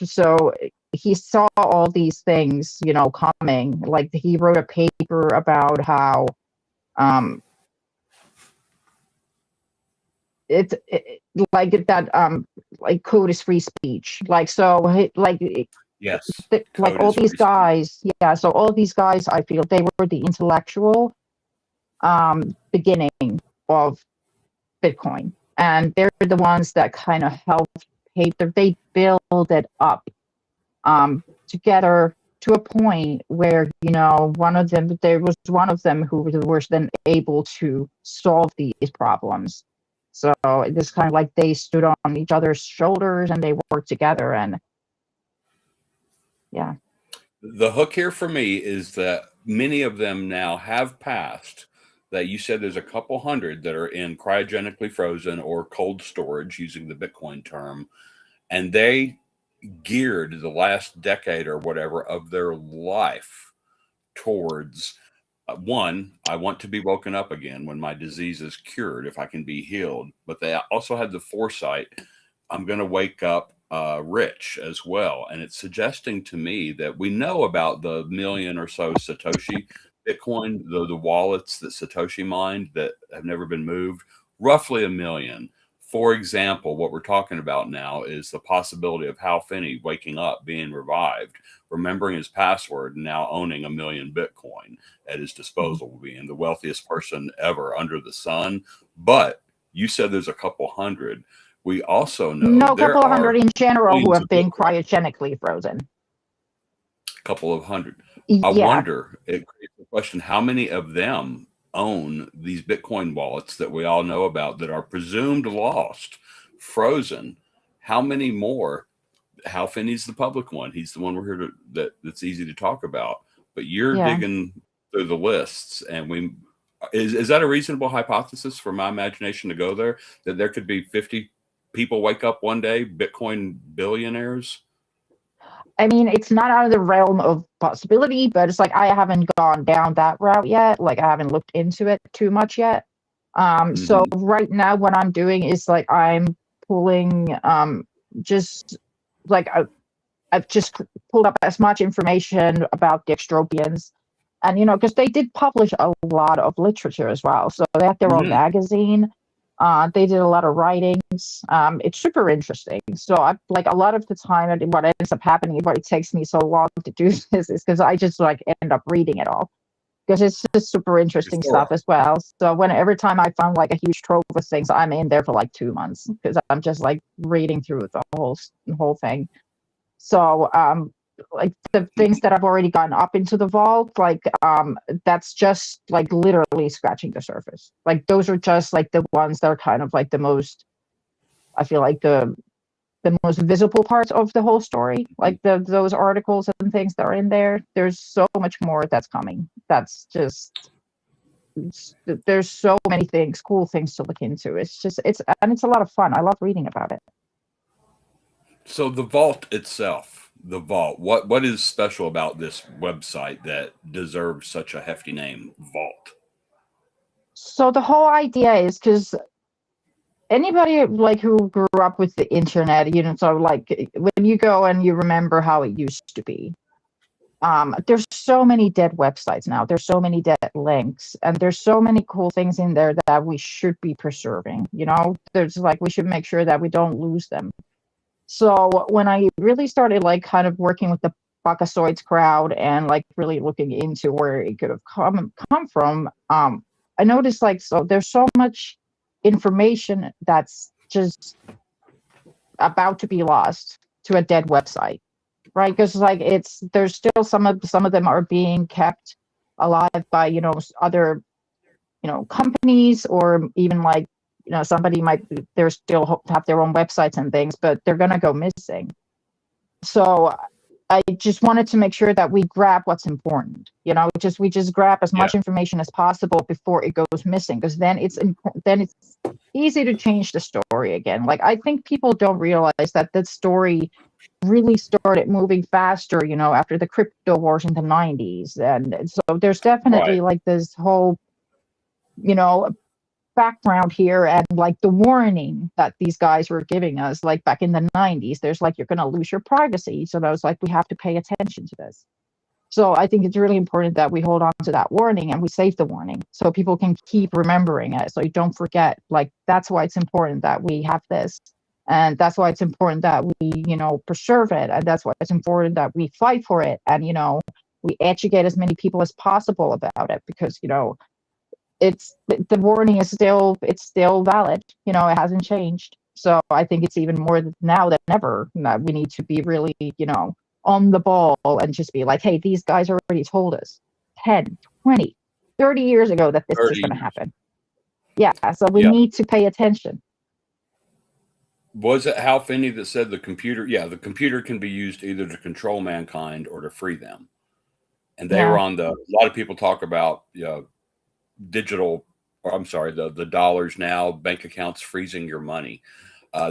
Speaker 2: so he saw all these things coming. Like he wrote a paper about how um it like that like code is free speech, like so
Speaker 1: Yes.
Speaker 2: like
Speaker 1: Code
Speaker 2: all
Speaker 1: is
Speaker 2: these
Speaker 1: free speech.
Speaker 2: guys, yeah, so all these guys, I feel they were the intellectual beginning of Bitcoin, and they're the ones that kind of helped they build it up together to a point where there was one of them who was then able to solve these problems. So it's kind of like they stood on each other's shoulders and they worked together, and yeah.
Speaker 1: The hook here for me is that many of them now have passed that you said there's a couple hundred that are in cryogenically frozen or cold storage, using the Bitcoin term, and they geared the last decade or whatever of their life towards one, I want to be woken up again when my disease is cured, if I can be healed. But they also had the foresight, I'm going to wake up rich as well. And it's suggesting to me that we know about the million or so Satoshi Bitcoin, the wallets that Satoshi mined that have never been moved, roughly a million. For example, what we're talking about now is the possibility of Hal Finney waking up, being revived, remembering his password, and now owning a million Bitcoin at his disposal, being the wealthiest person ever under the sun. But you said there's a couple hundred. We also know
Speaker 2: No, a couple
Speaker 1: there
Speaker 2: of hundred
Speaker 1: are
Speaker 2: in general who
Speaker 1: millions
Speaker 2: have
Speaker 1: of
Speaker 2: been
Speaker 1: Bitcoin,
Speaker 2: cryogenically frozen.
Speaker 1: a couple of hundred. I
Speaker 2: Yeah.
Speaker 1: wonder, it creates the question, how many of them own these Bitcoin wallets that we all know about that are presumed lost, frozen? How many more? Hal Finney's the public one. He's the one we're here to, that's easy to talk about. But you're
Speaker 2: Yeah.
Speaker 1: digging through the lists, and is that a reasonable hypothesis for my imagination to go there, that there could be 50 people wake up one day, Bitcoin billionaires?
Speaker 2: I mean, it's not out of the realm of possibility, but it's like I haven't gone down that route yet. Like I haven't looked into it too much yet. So
Speaker 1: Mm-hmm.
Speaker 2: right now what I'm doing is like I'm pulling just like I've just pulled up as much information about the extropians. And because they did publish a lot of literature as well. So they have their own
Speaker 1: Mm-hmm.
Speaker 2: magazine. They did a lot of writings. It's super interesting. So I like a lot of the time, and what ends up happening, why it takes me so long to do this, is because I just like end up reading it all because it's just super interesting stuff
Speaker 1: Thorough.
Speaker 2: as well. So every time I found like a huge trove of things, I'm in there for like 2 months because I'm just like reading through the whole thing. So like the things that I've already gotten up into the vault, like that's just like literally scratching the surface. Like those are just like the ones that are kind of like the most, I feel like the most visible parts of the whole story. Like those articles and things that are in there. There's so much more that's coming. That's just there's so many things, cool things to look into. It's a lot of fun. I love reading about it.
Speaker 1: So the vault itself, the vault, what is special about this website that deserves such a hefty name, Vault?
Speaker 2: So the whole idea is because anybody like who grew up with the internet, so like when you go and you remember how it used to be, there's so many dead websites now. There's so many dead links, and there's so many cool things in there that we should be preserving. There's like we should make sure that we don't lose them. So when I really started like kind of working with the Bakasoids crowd and like really looking into where it could have come from, I noticed like so there's so much information that's just about to be lost to a dead website, right? Because like there's still some of them are being kept alive by other companies, or even like somebody might they're still have their own websites and things, but they're gonna go missing. So I just wanted to make sure that we grab what's important. We just grab as
Speaker 1: Yeah,
Speaker 2: much information as possible before it goes missing, because then it's easy to change the story again. Like I think people don't realize that the story really started moving faster, after the crypto wars in the 90s. And so there's
Speaker 1: right.
Speaker 2: definitely like this whole, you know, background here, and like the warning that these guys were giving us like back in the 90s. There's like you're going to lose your privacy. So I was like, we have to pay attention to this. So I think it's really important that we hold on to that warning and we save the warning so people can keep remembering it. So you don't forget, like that's why it's important that we have this. And that's why it's important that we, preserve it. And that's why it's important that we fight for it. And, we educate as many people as possible about it, because, it's the warning is still valid. It hasn't changed. So I think it's even more now than ever that we need to be really, on the ball and just be like, hey, these guys already told us 10, 20, 30 years ago that this is
Speaker 1: 30
Speaker 2: going to
Speaker 1: years.
Speaker 2: happen. Yeah. So we
Speaker 1: Yeah.
Speaker 2: need to pay attention.
Speaker 1: Was it Hal Finney that said the computer can be used either to control mankind or to free them? and they were
Speaker 2: Yeah.
Speaker 1: on a lot of people talk about digital, or I'm sorry, the dollars now, bank accounts freezing your money.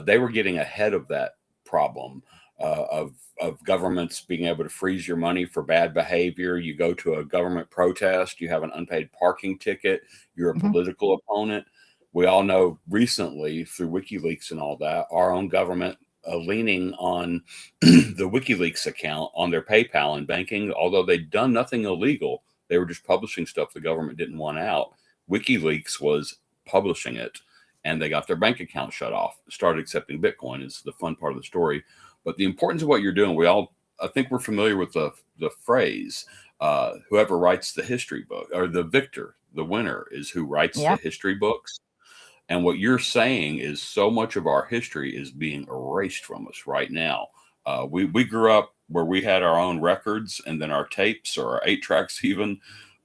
Speaker 1: They were getting ahead of that problem of governments being able to freeze your money for bad behavior. You go to a government protest, you have an unpaid parking ticket, you're a
Speaker 2: Hmm.
Speaker 1: political opponent. We all know recently through WikiLeaks and all that, our own government leaning on the WikiLeaks account on their PayPal and banking, although they'd done nothing illegal. They were just publishing stuff the government didn't want out. WikiLeaks was publishing it, and they got their bank account shut off, started accepting Bitcoin is the fun part of the story. But the importance of what you're doing, I think we're familiar with the phrase, whoever writes the history book, or the victor, the winner is who writes the
Speaker 2: Yeah.
Speaker 1: history books. And what you're saying is so much of our history is being erased from us right now. We grew up where we had our own records and then our tapes or our 8 tracks even,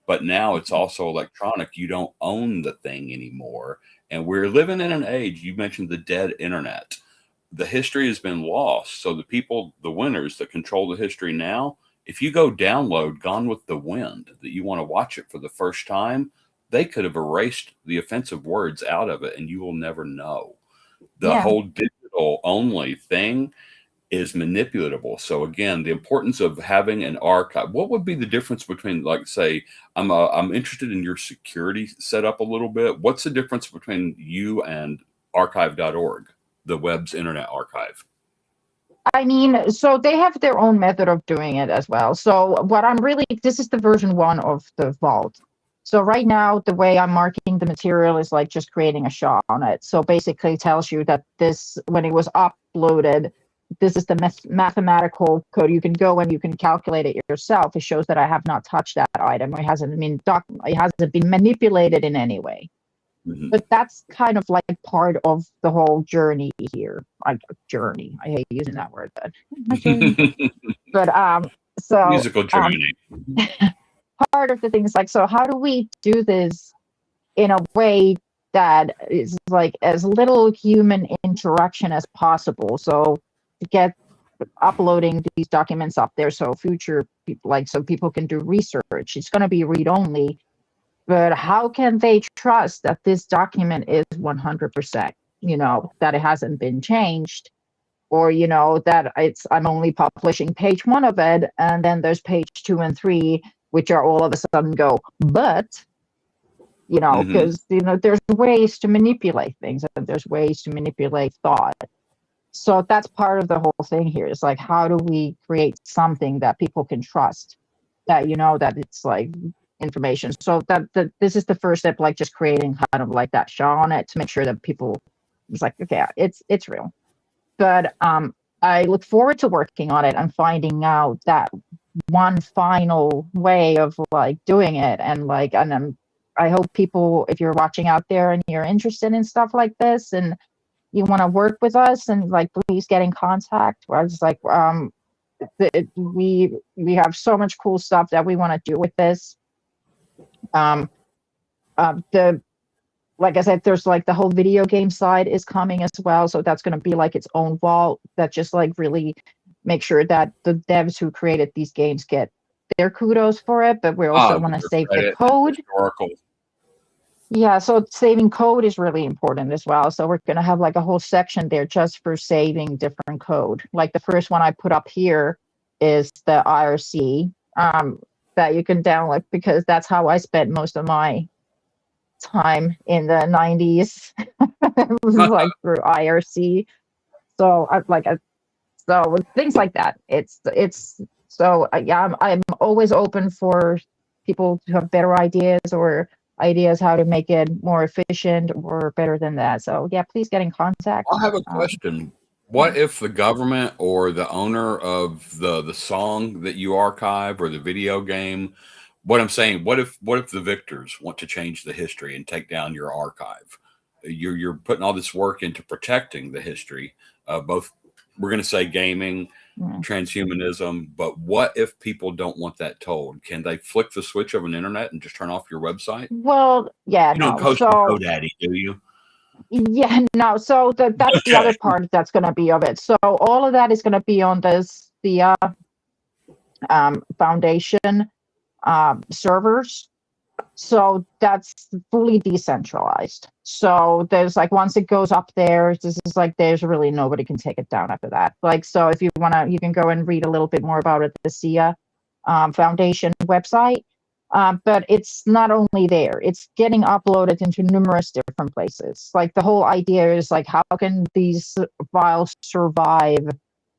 Speaker 1: but now it's also electronic. You don't own the thing anymore. And we're living in an age, you mentioned the dead internet. The history has been lost. So the people, the winners that control the history now, if you go download Gone with the Wind, that you want to watch it for the first time, they could have erased the offensive words out of it and you will never know. The
Speaker 2: Yeah.
Speaker 1: whole digital only thing is manipulatable. So again, the importance of having an archive. What would be the difference between, like, say, I'm interested in your security setup a little bit. What's the difference between you and archive.org, the web's internet archive?
Speaker 2: I mean, so they have their own method of doing it as well. So what I'm really, this is the version 1 of the vault. So right now, the way I'm marking the material is like just creating a SHA on it. So basically tells you that this, when it was uploaded, this is the mathematical code. You can go and you can calculate it yourself. It shows that I have not touched that item. It hasn't been manipulated in any way.
Speaker 1: Mhm.
Speaker 2: But that's kind of like part of the whole journey here. Like journey. I hate using that word, but my journey. But so
Speaker 1: Musical journey.
Speaker 2: part of the thing is like, so how do we do this in a way that is like as little human interaction as possible? So to get uploading these documents up there, so future people, like, so people can do research. It's going to be read only, but how can they trust that this document is 100%, that it hasn't been changed, or, that I'm only publishing page 1 of it, and then there's page 2 and 3, which are all of a sudden go, but,
Speaker 1: Mhm.
Speaker 2: because, there's ways to manipulate things and there's ways to manipulate thought. So that's part of the whole thing here. Is like, how do we create something that people can trust, that, that it's like information. So this is the first step, like just creating kind of like that SHA on it to make sure that people, it's like, okay, it's real. But I look forward to working on it and finding out that one final way of like doing it. And like, and then I hope people, if you're watching out there and you're interested in stuff like this and you want to work with us, and like, please get in contact. I was like, we have so much cool stuff that we want to do with this. The Like I said, there's like the whole video game side is coming as well, so that's going to be like its own vault that just like really make sure that the devs who created these games get their kudos for it, but we also want to
Speaker 1: Their
Speaker 2: save the
Speaker 1: credit and
Speaker 2: code.
Speaker 1: historical.
Speaker 2: Yeah, so saving code is really important as well. So we're going to have like a whole section there just for saving different code. Like the first one I put up here is the IRC, that you can download, because that's how I spent most of my time in the 90s. It was like through IRC. So so things like that. It's so yeah, I'm always open for people to have better ideas, or ideas how to make it more efficient or better than that. So yeah, please get in contact.
Speaker 1: I have a question.
Speaker 2: Yeah.
Speaker 1: What if the government or the owner of the song that you archive or the video game, what I'm saying, what if the victors want to change the history and take down your archive? You're putting all this work into protecting the history of both, we're going to say gaming,
Speaker 2: Yeah.
Speaker 1: transhumanism, but what if people don't want that told? Can they flick the switch of an internet and just turn off your website?
Speaker 2: Well, yeah,
Speaker 1: You don't
Speaker 2: no.
Speaker 1: post to
Speaker 2: So
Speaker 1: GoDaddy, do you?
Speaker 2: yeah, no. So that's the
Speaker 1: Okay.
Speaker 2: other part that's going to be of it. So all of that is going to be on the foundation. servers. So that's fully decentralized. So there's like, once it goes up there, this is like, there's really nobody can take it down after that. Like, so if you want to, you can go and read a little bit more about it, the SIA Foundation website. But it's not only there, it's getting uploaded into numerous different places. Like, the whole idea is like, how can these files survive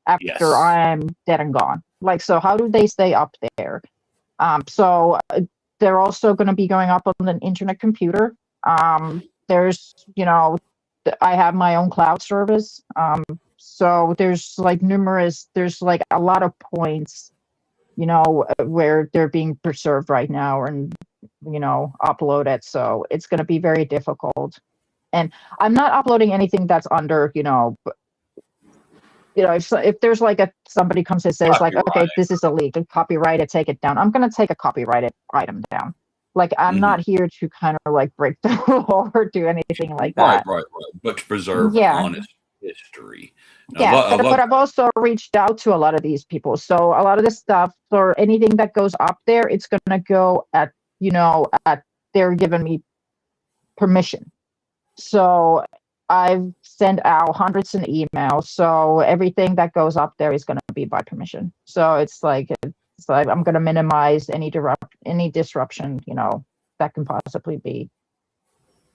Speaker 2: after
Speaker 1: Yes.
Speaker 2: I'm dead and gone? Like, so how do they stay up there? So they're also going to be going up on an internet computer. There's, I have my own cloud service. So there's like there's like a lot of points, where they're being preserved right now and, uploaded. So it's going to be very difficult. And I'm not uploading anything that's under, if there's like somebody comes and says like, okay,
Speaker 1: Copyright.
Speaker 2: this is illegal, copyrighted, take it down. I'm going to take a copyrighted item down. Like, I'm
Speaker 1: Mhm.
Speaker 2: not here to kind of like break the law or do anything like
Speaker 1: Right,
Speaker 2: that.
Speaker 1: right, right. But to preserve
Speaker 2: Yeah.
Speaker 1: honest history.
Speaker 2: Yeah,
Speaker 1: I love
Speaker 2: but I've also reached out to a lot of these people. So a lot of this stuff, or anything that goes up there, it's going to go at, they're giving me permission. So I've sent out hundreds of emails. So everything that goes up there is going to be by permission. So it's like I'm going to minimize any disruption, that can possibly be.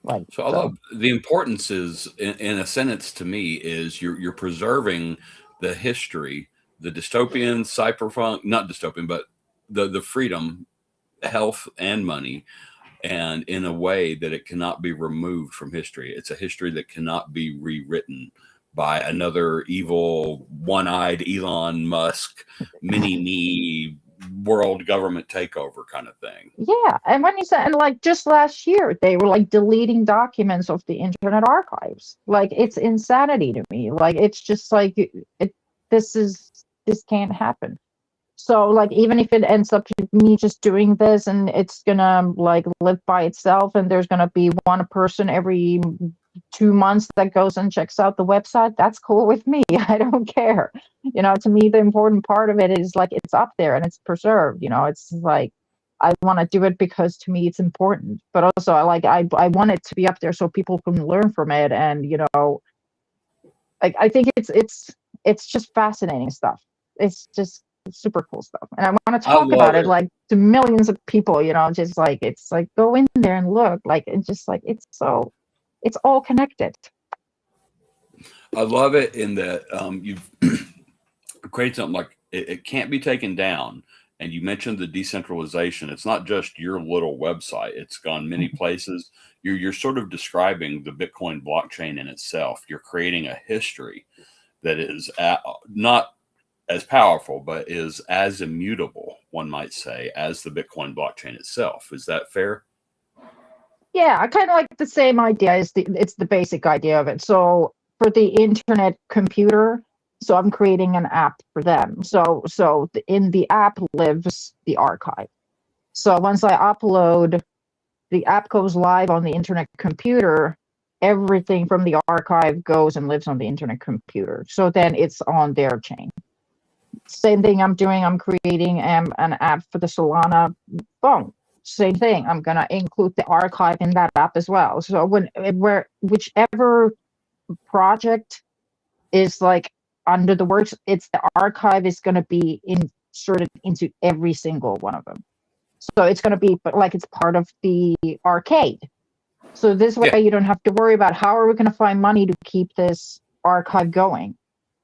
Speaker 2: Like,
Speaker 1: So I love the importance is in a sentence to me is you're preserving the history, the dystopian cypherpunk, not dystopian, but the freedom, health, and money, and in a way that it cannot be removed from history. It's a history that cannot be rewritten by another evil, one-eyed Elon Musk, mini-me world government takeover kind of thing.
Speaker 2: Yeah, and when you said, and like just last year, they were like deleting documents of the Internet Archives. Like, it's insanity to me. Like, it's just like this can't happen. So like, even if it ends up me just doing this and it's gonna like live by itself, and there's gonna be one person every 2 months that goes and checks out the website, that's cool with me. I don't care. To me, the important part of it is like, it's up there and it's preserved. It's like, I want to do it because to me it's important, but also I want it to be up there so people can learn from it. And like, I think it's just fascinating stuff. It's just super cool stuff, and I want to
Speaker 1: I
Speaker 2: talk
Speaker 1: love
Speaker 2: about it
Speaker 1: it.
Speaker 2: like to millions of people. Just like, it's like, go in there and look, like, and just like, it's all connected.
Speaker 1: I love it in that you've created something like it can't be taken down. And you mentioned the decentralization. It's not just your little website. It's gone many places. You're sort of describing the Bitcoin blockchain in itself. You're creating a history that is not as powerful, but is as immutable, one might say, as the Bitcoin blockchain itself. Is that fair?
Speaker 2: Yeah, I kind of like the same idea. It's the basic idea of it. So for the internet computer, so I'm creating an app for them. So in the app lives the archive. So once I upload, the app goes live on the internet computer, everything from the archive goes and lives on the internet computer. So then it's on their chain. Same thing I'm doing. I'm creating an app for the Solana phone. Same thing. I'm gonna include the archive in that app as well. So whichever project is like under the works, it's the archive is gonna be inserted into every single one of them. So it's gonna be, but like, it's part of the arcade. So this way
Speaker 1: Yeah.
Speaker 2: you don't have to worry about how are we gonna find money to keep this archive going.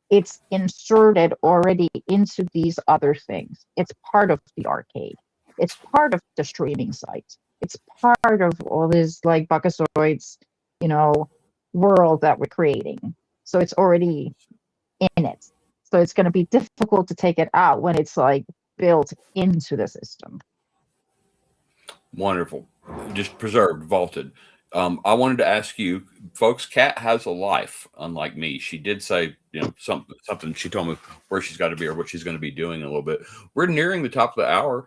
Speaker 2: It's inserted already into these other things. It's part of the arcade. It's part of the streaming site. It's part of all this like Buckazoids, you know, world that we're creating. So it's already in it. So it's going to be difficult to take it out when it's like built into the system.
Speaker 1: Wonderful. Just preserved, vaulted. I wanted to ask you, folks, Kat has a life, unlike me. She did say, something. She told me where she's got to be or what she's going to be doing in a little bit. We're nearing the top of the hour.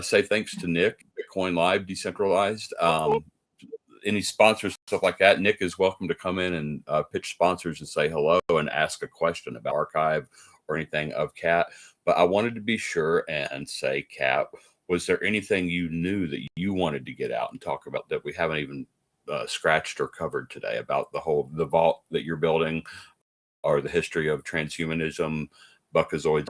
Speaker 1: Say thanks to Nick, Bitcoin Live, Decentralized. Any sponsors, stuff like that, Nick is welcome to come in and pitch sponsors and say hello and ask a question about archive or anything of Kat. But I wanted to be sure and say, Kat, was there anything you knew that you wanted to get out and talk about that we haven't even scratched or covered today about the vault that you're building, or the history of transhumanism, Buckazoid?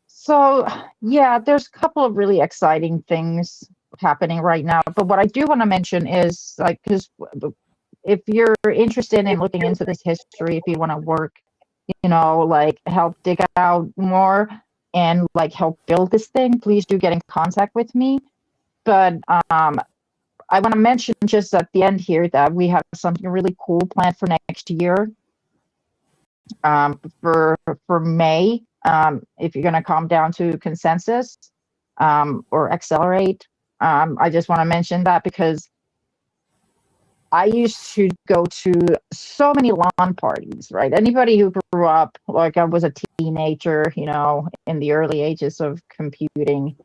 Speaker 2: So, yeah, there's a couple of really exciting things happening right now. But what I do want to mention is like, because if you're interested in looking into this history, if you want to work, like help dig out more and like help build this thing, please do get in contact with me. But I want to mention just at the end here that we have something really cool planned for next year. For May, if you're going to come down to consensus or accelerate, I just want to mention that because I used to go to so many LAN parties, right? Anybody who grew up, like I was a teenager, in the early ages of computing,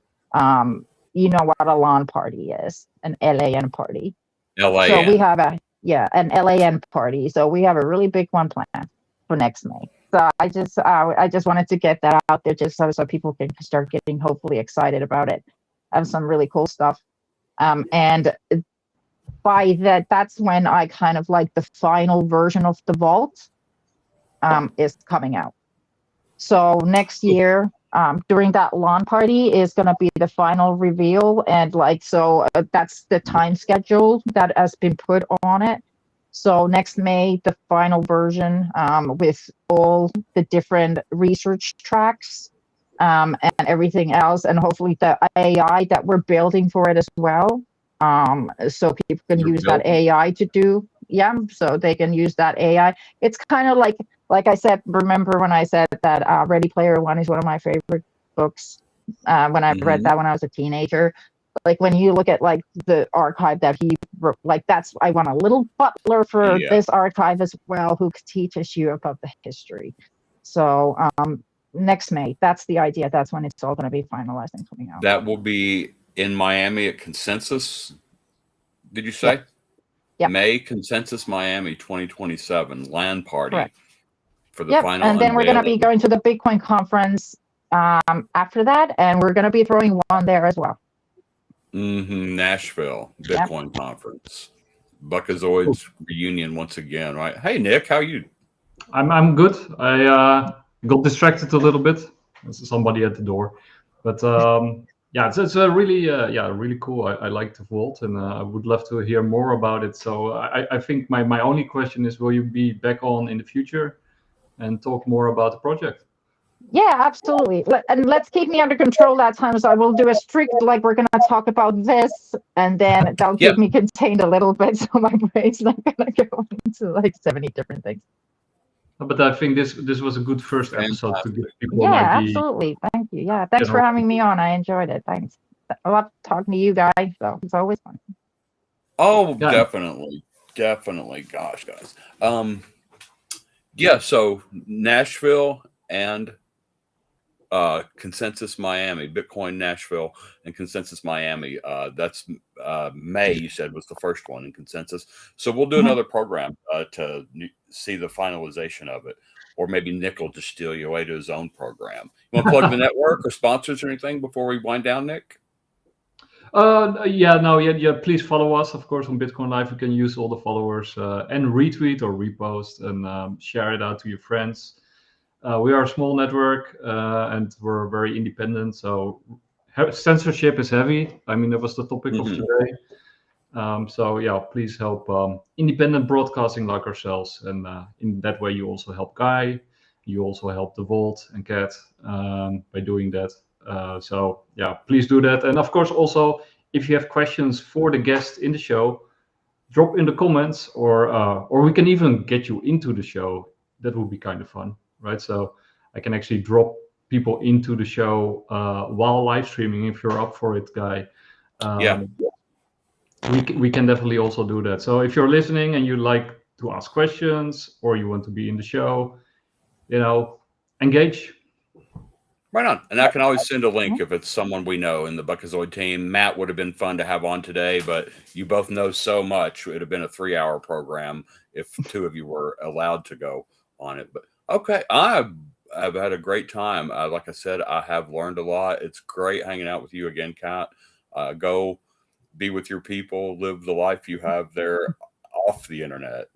Speaker 2: you know what a LAN party is, an LAN party. So we
Speaker 1: LAN.
Speaker 2: have an LAN party. So we have a really big one planned for next May. So I just wanted to get that out there just so people can start getting hopefully excited about it. I have some really cool stuff. And by that's when I kind of like the final version of the vault is coming out. So next year, during that lawn party is going to be the final reveal. And that's the time schedule that has been put on it. So next May, the final version with all the different research tracks and everything else, and hopefully the AI that we're building for it as well. So people can use that AI to do, so they can use that AI. It's kind of like I said, remember when I said that Ready Player One is one of my favorite books when I read that when I was a teenager. Like when you look at like the archive that he wrote, like I want a little butler for this archive as well who teaches you about the history. So next May, that's the idea. That's when it's all going to be finalized and coming out.
Speaker 1: That will be in Miami at Consensus, did you say?
Speaker 2: Yep.
Speaker 1: May Consensus Miami 2027 LAN party.
Speaker 2: Correct.
Speaker 1: For the final
Speaker 2: and then we're going to be going to the Bitcoin conference after that, and we're going to be throwing one there as well.
Speaker 1: Nashville Bitcoin conference. Buckazoid's reunion once again, right? Hey Nick, how are you?
Speaker 3: I'm good. I got distracted a little bit. There's somebody at the door, but it's a really really cool. I like the vault, and I would love to hear more about it. So I think my only question is, will you be back on in the future and talk more about the project?
Speaker 2: Yeah, absolutely. And let's keep me under control that time. So I will do a strict, like we're going to talk about this, and then that'll keep me contained a little bit. So my brain's not going to go into like 70 different things.
Speaker 3: But I think this was a good first episode to give people
Speaker 2: an idea. Absolutely. Thank you. Yeah, thanks for having me on. I enjoyed it. Thanks. I love talking to you guys. So it's always fun.
Speaker 1: Oh, definitely. Gosh, guys. So Nashville and Consensus Miami, Bitcoin Nashville and Consensus Miami. That's May, you said, was the first one in Consensus. So we'll do another program to see the finalization of it. Or maybe Nick will just steal you away to his own program. You want to plug the network or sponsors or anything before we wind down, Nick?
Speaker 3: Please follow us, of course, on Bitcoin Live. You can use all the followers and retweet or repost and share it out to your friends. We are a small network and we're very independent. So censorship is heavy. I mean, that was the topic of today. Please help independent broadcasting like ourselves. And in that way, you also help Guy. You also help the Vault and Cat by doing that. Please do that. And of course, also, if you have questions for the guest in the show, drop in the comments or we can even get you into the show. That would be kind of fun, right? So I can actually drop people into the show while live streaming if you're up for it, Guy. We can definitely also do that. So if you're listening and you like to ask questions or you want to be in the show, engage.
Speaker 1: Right on. And I can always send a link if it's someone we know in the Buckazoid team. Matt would have been fun to have on today, but you both know so much. It would have been a 3-hour program if two of you were allowed to go on it. But okay, I've had a great time. Like I said, I have learned a lot. It's great hanging out with you again, Kat. Go be with your people, live the life you have there off the internet.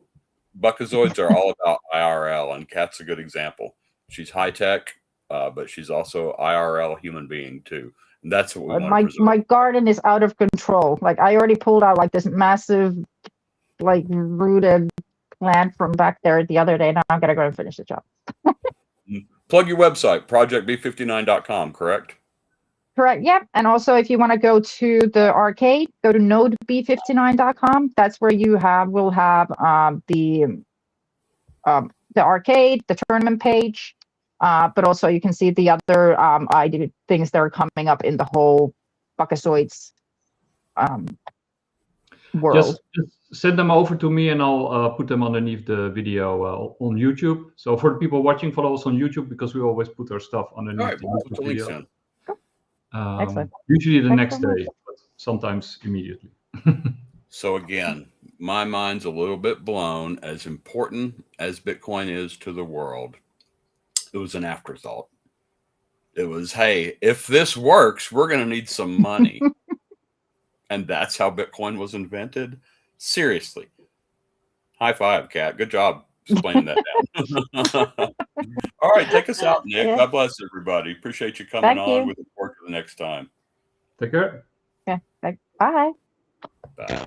Speaker 1: Buckazoids are all about IRL, and Kat's a good example. She's high tech, but she's also IRL human being too. And that's what we want to preserve.
Speaker 2: My garden is out of control. Like I already pulled out like this massive, like rooted plant from back there the other day. Now I'm gonna go and finish the job.
Speaker 1: Plug your website, projectb59.com, correct?
Speaker 2: Correct. Yep. And also, if you want to go to the arcade, go to nodeb59.com. That's where you will have the arcade, the tournament page, but also you can see the other things that are coming up in the whole Buckazoids world.
Speaker 3: Just send them over to me and I'll put them underneath the video on YouTube. So for the people watching, follow us on YouTube because we always put our stuff underneath the YouTube video. Usually the next day, but sometimes immediately.
Speaker 1: So again, my mind's a little bit blown. As important as Bitcoin is to the world, it was an afterthought. It was, hey, if this works, we're going to need some money. And that's how Bitcoin was invented. Seriously. High five, Kat. Good job explaining that down. All right, take us out, Nick. Yeah. God bless everybody. Appreciate you coming on. We look forward to the next time.
Speaker 3: Take care.
Speaker 2: Yeah. Bye.
Speaker 1: Bye.